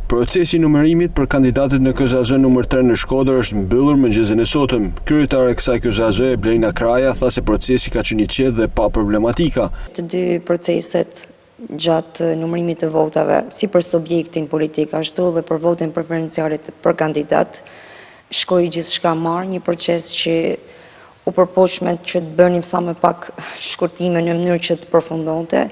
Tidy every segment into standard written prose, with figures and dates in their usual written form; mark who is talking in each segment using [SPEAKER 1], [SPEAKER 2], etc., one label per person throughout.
[SPEAKER 1] Procesi i numërimit për kandidatët në KZAZ numër 3 në Shkodër është mbyllur mëngjesin e sotëm. Kryetare e kësaj KZAZ, Blerina Kraja, tha se procesi ka qenë i qetë dhe pa problematika.
[SPEAKER 2] Të dy proceset gjatë numërimit të votave, si për subjektin politik, ashtu dhe për votin preferencialit për kandidat, shkoi gjithçka marrë, një proces që u përpoqme që të bënim sa më pak shkurtime në mënyrë që të përfundonte,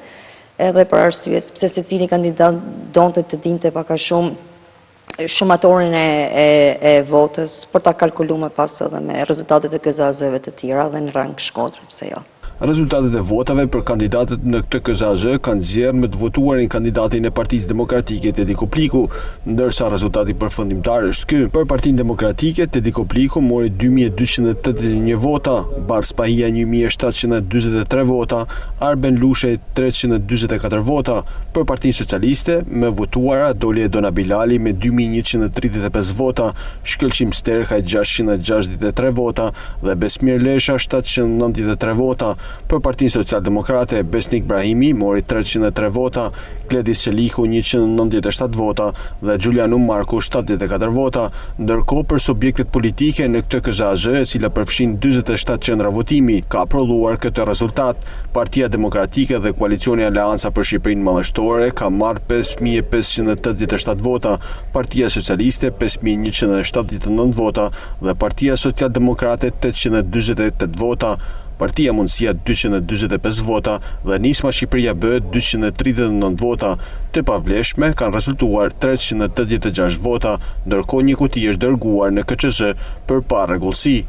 [SPEAKER 2] edhe për arsye sepse secili kandidat donte të dinte pak a shumë shumatorin e votës për ta kalkuluar pas edhe me rezultatet e KZAZ-ve të tjera dhe në rang Shkodrë, pse jo.
[SPEAKER 1] Rezultatet e votave për kandidatët në këtë KZAZ kanë nxjerrë me të votuarin kandidatin e Partisë Demokratike Tedi Kopliku, ndërsa rezultati përfundimtar është ky. Për Partinë Demokratike, Tedi Kopliku mori 2281 vota, Bars Pahia 1743 vota, Arben Lushe 344 vota. Për Partinë Socialiste, me votuara doli Dona Bilali me 2135 vota, Shkëlqim Sterka 663 vota dhe Besmir Lesha 793 vota. Për Partinë Social-Demokrate, Besnik Brahimi mori 303 vota, Gledis Qeliku 197 vota dhe Gjulianu Marku 74 vota, ndërkohë për subjektet politike në këtë KZAZ, e cila përfshin 47 qendra votimi, ka prodhuar këtë rezultat. Partia Demokratike dhe Koalicioni Aleanca për Shqipërinë Mallështore ka marrë 5587 vota, Partia Socialiste 5179 vota dhe Partia Social-Demokrate 848 vota. Partia Mundësia 245 vota dhe Nisma Shqipëria B 239 vota. Të pavlefshme kanë rezultuar 386 vota, ndërkohë një kuti është dërguar në KQZ për pa rregullsi.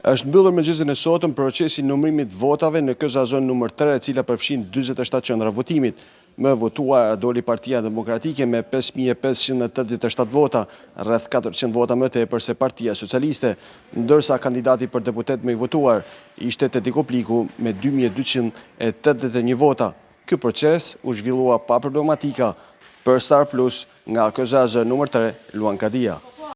[SPEAKER 1] Është mbyllur mëngjesin e sotëm procesi i numërimit votave në KZAZ numër 3, e cila përfshin 47 qendra votimit. Më votuar doli Partia Demokratike me 5587 vota, rreth 400 vota më tepër se Partia Socialiste, ndërsa kandidati për deputet më i votuar ishte Tedi Kopliku me 2281 vota. Ky proces u zhvillua pa problematika. Për Star Plus nga KZAZ numër 3, Luan Kadia.